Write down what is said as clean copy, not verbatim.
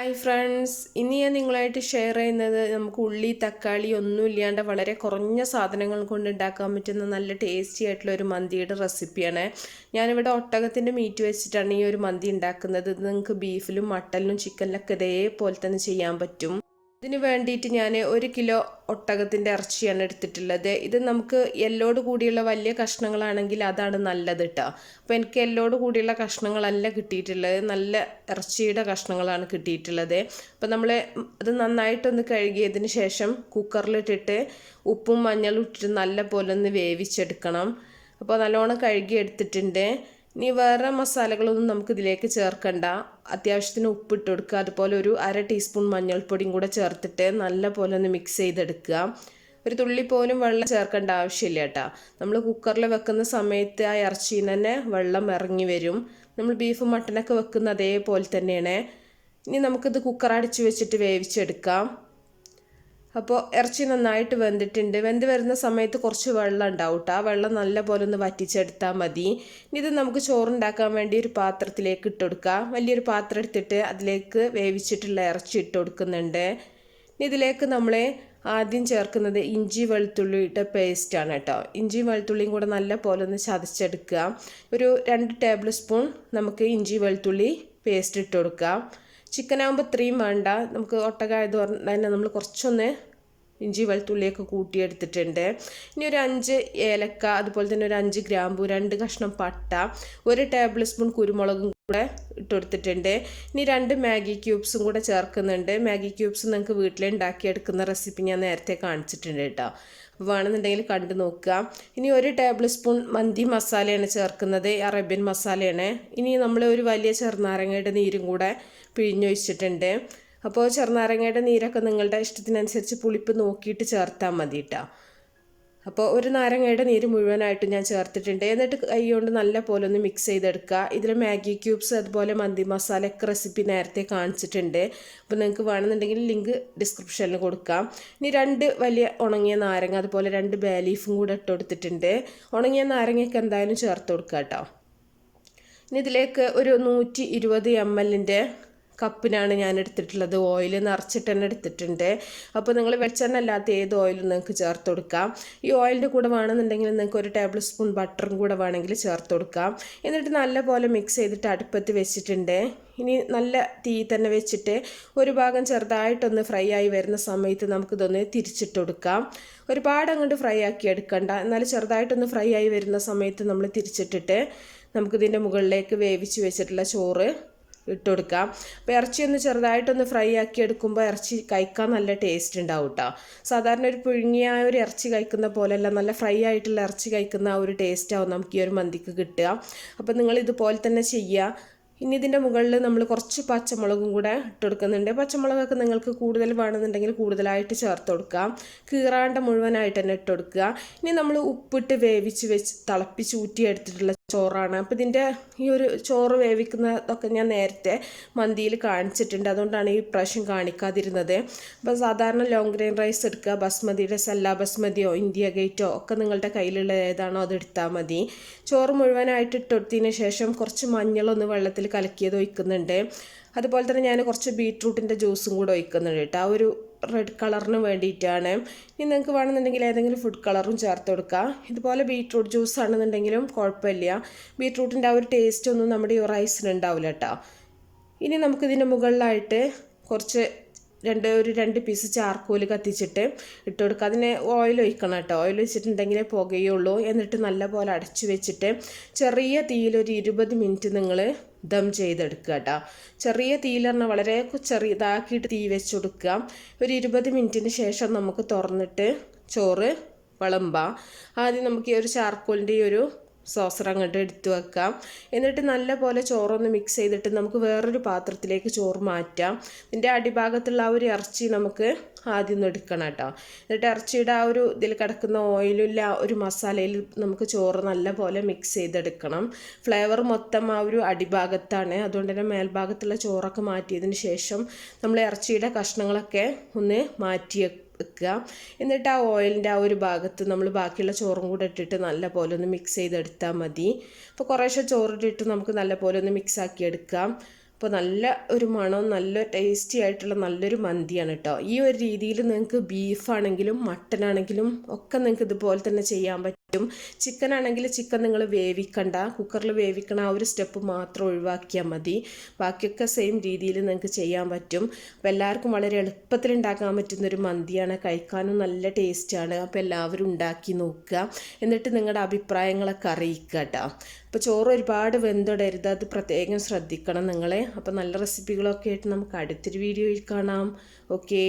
Hi friends, ഇനി ഞാൻ നിങ്ങളായിട്ട് ഷെയർ ചെയ്യുന്നത് നമുക്ക് ഉള്ളി തക്കാളി ഒന്നും ഇല്ലാണ്ട് വളരെ കുറഞ്ഞ സാധനങ്ങൾ കൊണ്ട് ഉണ്ടാക്കാൻ പറ്റുന്ന നല്ല ടേസ്റ്റി ആയിട്ടുള്ള ഒരു മന്തിയുടെ റെസിപ്പിയാണ്. ഞാനിവിടെ ഒട്ടകത്തിൻ്റെ മീറ്റ് വെച്ചിട്ടാണ് ഈ ഒരു മന്തി ഉണ്ടാക്കുന്നത്. ഇത് നിങ്ങൾക്ക് ബീഫിലും മട്ടനിലും ചിക്കനിലൊക്കെ ഇതേപോലെ തന്നെ ചെയ്യാൻ പറ്റും. ഇതിന് വേണ്ടിയിട്ട് ഞാൻ 1 കിലോ ഒട്ടകത്തിൻ്റെ ഇറച്ചിയാണ് എടുത്തിട്ടുള്ളത്. ഇത് നമുക്ക് എല്ലോട് കൂടിയുള്ള വലിയ കഷ്ണങ്ങളാണെങ്കിൽ അതാണ് നല്ലത് കേട്ടോ. അപ്പോൾ എനിക്ക് എല്ലോട് കൂടിയുള്ള കഷ്ണങ്ങളല്ല കിട്ടിയിട്ടുള്ളത്, നല്ല ഇറച്ചിയുടെ കഷ്ണങ്ങളാണ് കിട്ടിയിട്ടുള്ളത്. അപ്പോൾ നമ്മൾ അത് നന്നായിട്ടൊന്ന് കഴുകിയതിന് ശേഷം കുക്കറിലിട്ടിട്ട് ഉപ്പും മഞ്ഞളും ഇട്ടിട്ട് നല്ല പോലെ ഒന്ന് വേവിച്ചെടുക്കണം. അപ്പോൾ നല്ലോണം കഴുകി എടുത്തിട്ടുണ്ട്. ഇനി വേറെ മസാലകളൊന്നും നമുക്ക് ഇതിലേക്ക് ചേർക്കണ്ട. അത്യാവശ്യത്തിന് ഉപ്പിട്ട് കൊടുക്കുക, അതുപോലെ ഒരു 1/2 ടീസ്പൂൺ മഞ്ഞൾപ്പൊടിയും കൂടെ ചേർത്തിട്ട് നല്ല പോലെ ഒന്ന് മിക്സ് ചെയ്തെടുക്കുക. ഒരു തുള്ളി പോലും വെള്ളം ചേർക്കേണ്ട ആവശ്യമില്ല കേട്ടോ. നമ്മൾ കുക്കറിൽ വെക്കുന്ന സമയത്ത് ആ ഇറച്ചിയിൽ തന്നെ വെള്ളം ഇറങ്ങി വരും. നമ്മൾ ബീഫ് മട്ടനൊക്കെ വെക്കുന്ന അതേപോലെ തന്നെയാണ്. ഇനി നമുക്കിത് കുക്കർ അടച്ച് വെച്ചിട്ട് വേവിച്ചെടുക്കാം. അപ്പോൾ ഇറച്ചി നന്നായിട്ട് വെന്തിട്ടുണ്ട്. വെന്ത് വരുന്ന സമയത്ത് കുറച്ച് വെള്ളം ഉണ്ടാവും കേട്ടോ. ആ വെള്ളം നല്ല പോലെ ഒന്ന് വറ്റിച്ചെടുത്താൽ മതി. ഇത് നമുക്ക് ചോറുണ്ടാക്കാൻ വേണ്ടി ഒരു പാത്രത്തിലേക്ക് ഇട്ട് കൊടുക്കാം. വലിയൊരു പാത്രം എടുത്തിട്ട് അതിലേക്ക് വേവിച്ചിട്ടുള്ള ഇറച്ചി ഇട്ട് കൊടുക്കുന്നുണ്ട്. ഇതിലേക്ക് നമ്മൾ ആദ്യം ചേർക്കുന്നത് ഇഞ്ചി വെളുത്തുള്ളിയുടെ പേസ്റ്റാണ് കേട്ടോ. ഇഞ്ചി വെളുത്തുള്ളിയും കൂടെ നല്ല പോലെ ഒന്ന് ചതച്ചെടുക്കുക. ഒരു 2 ടേബിൾ സ്പൂൺ നമുക്ക് ഇഞ്ചി വെളുത്തുള്ളി പേസ്റ്റ് ഇട്ട് കൊടുക്കാം. ചിക്കനാകുമ്പോൾ ഇത്രയും വേണ്ട, നമുക്ക് ഒട്ടകമായത് തന്നെ നമ്മൾ കുറച്ചൊന്ന് ഇഞ്ചി വെളുത്തുള്ളിയൊക്കെ കൂട്ടിയെടുത്തിട്ടുണ്ട്. ഇനി ഒരു 5 ഏലക്ക, അതുപോലെ തന്നെ ഒരു 5 ഗ്രാമ്പു, 2 കഷ്ണം പട്ട, 1 ടേബിൾ സ്പൂൺ കുരുമുളകും കൂടെ ഇട്ട് കൊടുത്തിട്ടുണ്ട്. ഇനി 2 മാഗി ക്യൂബ്സും കൂടെ ചേർക്കുന്നുണ്ട്. മാഗി ക്യൂബ്സ് നിങ്ങൾക്ക് വീട്ടിലുണ്ടാക്കിയെടുക്കുന്ന റെസിപ്പി ഞാൻ നേരത്തെ കാണിച്ചിട്ടുണ്ട് കേട്ടോ. വേണമെന്നുണ്ടെങ്കിൽ കണ്ടു നോക്കുക. ഇനി 1 ടേബിൾ സ്പൂൺ മന്തി മസാലയാണ് ചേർക്കുന്നത്, അറേബ്യൻ മസാലയാണ്. ഇനി നമ്മൾ ഒരു വലിയ ചെറുനാരങ്ങയുടെ നീരും കൂടെ പിഴിഞ്ഞൊഴിച്ചിട്ടുണ്ട്. അപ്പോൾ ചെറുനാരങ്ങയുടെ നീരൊക്കെ നിങ്ങളുടെ ഇഷ്ടത്തിനനുസരിച്ച് പുളിപ്പ് നോക്കിയിട്ട് ചേർത്താൽ മതി കേട്ടോ. അപ്പോൾ ഒരു നാരങ്ങയുടെ നീര് മുഴുവനായിട്ട് ഞാൻ ചേർത്തിട്ടുണ്ട്. എന്നിട്ട് കൈ കൊണ്ട് നല്ല പോലെ ഒന്ന് മിക്സ് ചെയ്തെടുക്കുക. ഇതിൽ മാഗി ക്യൂബ്സ് അതുപോലെ മന്തി മസാലയൊക്കെ റെസിപ്പി നേരത്തെ കാണിച്ചിട്ടുണ്ട്. അപ്പോൾ നിങ്ങൾക്ക് വേണമെന്നുണ്ടെങ്കിൽ ലിങ്ക് ഡിസ്ക്രിപ്ഷനിൽ കൊടുക്കാം. ഇനി 2 വലിയ ഉണങ്ങിയ നാരങ്ങ, അതുപോലെ 2 ബേ ലീഫും കൂടെ ഇട്ട് കൊടുത്തിട്ടുണ്ട്. ഉണങ്ങിയ നാരങ്ങയൊക്കെ എന്തായാലും ചേർത്ത് കൊടുക്കുക കേട്ടോ. ഇനി ഇതിലേക്ക് ഒരു 120 ml കപ്പിനാണ് ഞാൻ എടുത്തിട്ടുള്ളത്. ഓയിൽ നിറച്ചിട്ട് തന്നെ എടുത്തിട്ടുണ്ട്. അപ്പോൾ നിങ്ങൾ വെളിച്ചെണ്ണ അല്ലാത്ത ഏത് ഓയിലും നിങ്ങൾക്ക് ചേർത്ത് കൊടുക്കാം. ഈ ഓയിലിൻ്റെ കൂടെ വേണമെന്നുണ്ടെങ്കിൽ നിങ്ങൾക്ക് 1 ടേബിൾ സ്പൂൺ ബട്ടറും കൂടെ വേണമെങ്കിൽ ചേർത്ത് കൊടുക്കാം. എന്നിട്ട് നല്ല പോലെ മിക്സ് ചെയ്തിട്ട് അടുപ്പത്ത് വെച്ചിട്ടുണ്ട്. ഇനി നല്ല തീ തന്നെ വെച്ചിട്ട് ഒരു ഭാഗം ചെറുതായിട്ടൊന്ന് ഫ്രൈ ആയി വരുന്ന സമയത്ത് നമുക്കിതൊന്ന് തിരിച്ചിട്ട് കൊടുക്കാം. ഒരുപാട് അങ്ങോട്ട് ഫ്രൈ ആക്കി എടുക്കണ്ട, എന്നാൽ ചെറുതായിട്ടൊന്ന് ഫ്രൈ ആയി വരുന്ന സമയത്ത് നമ്മൾ തിരിച്ചിട്ടിട്ട് നമുക്കിതിൻ്റെ മുകളിലേക്ക് വേവിച്ച് വെച്ചിട്ടുള്ള ചോറ് ഇട്ട് കൊടുക്കാം. അപ്പോൾ ഇറച്ചി ഒന്ന് ചെറുതായിട്ടൊന്ന് ഫ്രൈ ആക്കി എടുക്കുമ്പോൾ ഇറച്ചി കഴിക്കാൻ നല്ല ടേസ്റ്റ് ഉണ്ടാവും കേട്ടോ. സാധാരണ ഒരു പുഴുങ്ങിയ ഒരു ഇറച്ചി കഴിക്കുന്ന പോലെയല്ല, നല്ല ഫ്രൈ ആയിട്ടുള്ള ഇറച്ചി കഴിക്കുന്ന ആ ഒരു ടേസ്റ്റ് ആവും നമുക്ക് ഈ ഒരു മന്തിക്ക് കിട്ടുക. അപ്പോൾ നിങ്ങൾ ഇതുപോലെ തന്നെ ചെയ്യുക. ഇനി ഇതിൻ്റെ മുകളിൽ നമ്മൾ കുറച്ച് പച്ചമുളകും കൂടെ ഇട്ട് കൊടുക്കുന്നുണ്ട്. പച്ചമുളകൊക്കെ നിങ്ങൾക്ക് കൂടുതൽ വേണമെന്നുണ്ടെങ്കിൽ കൂടുതലായിട്ട് ചേർത്ത് കൊടുക്കാം. കീറാണ്ട മുഴുവനായിട്ട് തന്നെ ഇട്ട് കൊടുക്കുക. ഇനി നമ്മൾ ഉപ്പിട്ട് വേവിച്ച് തിളപ്പിച്ച് ഊറ്റിയെടുത്തിട്ടുള്ള ചോറാണ്. അപ്പോൾ ഇതിൻ്റെ ഈ ഒരു ചോറ് വേവിക്കുന്നതൊക്കെ ഞാൻ നേരത്തെ മന്തിയിൽ കാണിച്ചിട്ടുണ്ട്, അതുകൊണ്ടാണ് ഈ പ്രാവശ്യം കാണിക്കാതിരുന്നത്. അപ്പോൾ സാധാരണ ലോങ് ഗ്രെയിൻ റൈസ് എടുക്കുക. ബസ്മതിയുടെ സെല്ല ബസ്മതിയോ ഇന്ത്യ ഗേറ്റോ ഒക്കെ നിങ്ങളുടെ കയ്യിലുള്ള ഏതാണോ അത് എടുത്താൽ മതി. ചോറ് മുഴുവനായിട്ട് ഇട്ടെടുത്തതിന് ശേഷം കുറച്ച് മഞ്ഞളൊന്ന് വെള്ളത്തിൽ കലക്കിയത് ഒഴിക്കുന്നുണ്ട്. അതുപോലെ തന്നെ ഞാൻ കുറച്ച് ബീട്രൂട്ടിൻ്റെ ജ്യൂസും കൂടെ ഒഴിക്കുന്നുണ്ട് കേട്ടോ, ആ ഒരു റെഡ് കളറിന് വേണ്ടിയിട്ടാണ്. ഇനി നിങ്ങൾക്ക് വേണമെന്നുണ്ടെങ്കിൽ ഏതെങ്കിലും ഫുഡ് കളറും ചേർത്ത് കൊടുക്കുക. ഇതുപോലെ ബീട്രൂട്ട് ജ്യൂസ് ആണെന്നുണ്ടെങ്കിലും കുഴപ്പമില്ല. ബീട്രൂട്ടിൻ്റെ ആ ഒരു ടേസ്റ്റ് ഒന്നും നമ്മുടെ ഈ റൈസിന് ഉണ്ടാവില്ല കേട്ടോ. ഇനി നമുക്കിതിൻ്റെ മുകളിലായിട്ട് കുറച്ച് 2 പീസ് ചാർക്കോൽ കത്തിച്ചിട്ട് ഇട്ട് കൊടുക്കുക. അതിന് ഓയിൽ ഒഴിക്കണം കേട്ടോ. ഓയിൽ ഒഴിച്ചിട്ടുണ്ടെങ്കിലേ പുകയുള്ളൂ. എന്നിട്ട് നല്ല പോലെ അടച്ചു വെച്ചിട്ട് ചെറിയ തീയിൽ ഒരു 20 മിനിറ്റ് നിങ്ങൾ ദം ചെയ്തെടുക്കുക കേട്ടോ. ചെറിയ തീയിൽ പറഞ്ഞാൽ വളരെ ചെറിയതാക്കിയിട്ട് തീ വെച്ച് കൊടുക്കുക. ഒരു 20 മിനിറ്റിന് ശേഷം നമുക്ക് തുറന്നിട്ട് ചോറ് വിളമ്പാം. ആദ്യം നമുക്ക് ഈ ഒരു ചാർക്കോലിൻ്റെ ഈ ഒരു സോസർ അങ്ങോട്ട് എടുത്ത് വെക്കാം. എന്നിട്ട് നല്ല പോലെ ചോറൊന്ന് മിക്സ് ചെയ്തിട്ട് നമുക്ക് വേറൊരു പാത്രത്തിലേക്ക് ചോറ് മാറ്റാം. ഇതിൻ്റെ അടിഭാഗത്തുള്ള ആ ഒരു ഇറച്ചി നമുക്ക് ആദ്യം ഒന്ന് എടുക്കണം കേട്ടോ. എന്നിട്ട് ഇറച്ചിയുടെ ആ ഒരു ഇതിൽ കിടക്കുന്ന ഓയിലില്ല ഒരു മസാലയിൽ നമുക്ക് ചോറ് നല്ല പോലെ മിക്സ് ചെയ്തെടുക്കണം. ഫ്ലേവർ മൊത്തം ആ ഒരു അടിഭാഗത്താണ്, അതുകൊണ്ട് തന്നെ മേൽഭാഗത്തുള്ള ചോറൊക്കെ മാറ്റിയതിന് ശേഷം നമ്മൾ ഇറച്ചിയുടെ കഷ്ണങ്ങളൊക്കെ ഒന്ന് മാറ്റി വെക്കുക. എന്നിട്ട് ആ ഓയിലിൻ്റെ ആ ഒരു ഭാഗത്ത് നമ്മൾ ബാക്കിയുള്ള ചോറും കൂടെ ഇട്ടിട്ട് നല്ല പോലെ ഒന്ന് മിക്സ് ചെയ്തെടുത്താൽ മതി. അപ്പോൾ കുറേശ്ശെ ചോറിട്ടിട്ട് നമുക്ക് നല്ല പോലെ ഒന്ന് മിക്സ് ആക്കി എടുക്കാം. അപ്പോൾ നല്ല ഒരു മണം, നല്ല ടേസ്റ്റി ആയിട്ടുള്ള നല്ലൊരു മന്തിയാണ് കേട്ടോ. ഈ ഒരു രീതിയിൽ നിങ്ങൾക്ക് ബീഫാണെങ്കിലും മട്ടൺ ആണെങ്കിലും ഒക്കെ നിങ്ങൾക്ക് ഇതുപോലെ തന്നെ ചെയ്യാൻ പറ്റും. ചിക്കൻ ആണെങ്കിൽ ചിക്കൻ നിങ്ങൾ വേവിക്കണ്ട, കുക്കറിൽ വേവിക്കണ ആ ഒരു സ്റ്റെപ്പ് മാത്രം ഒഴിവാക്കിയാൽ മതി. ബാക്കിയൊക്കെ സെയിം രീതിയിൽ നിങ്ങൾക്ക് ചെയ്യാൻ പറ്റും. അപ്പോൾ എല്ലാവർക്കും വളരെ എളുപ്പത്തിൽ ഉണ്ടാക്കാൻ പറ്റുന്നൊരു മന്തിയാണ്, കഴിക്കാനും നല്ല ടേസ്റ്റാണ്. അപ്പോൾ എല്ലാവരും ഉണ്ടാക്കി നോക്കുക, എന്നിട്ട് നിങ്ങളുടെ അഭിപ്രായങ്ങളൊക്കെ അറിയിക്കുക കേട്ടോ. അപ്പോൾ ചോറ് ഒരുപാട് വെന്തിടരുത്, അത് പ്രത്യേകം ശ്രദ്ധിക്കണം നിങ്ങളെ. അപ്പോൾ നല്ല റെസിപ്പികളൊക്കെ ആയിട്ട് നമുക്ക് അടുത്തൊരു വീഡിയോയിൽ കാണാം. ഓക്കേ.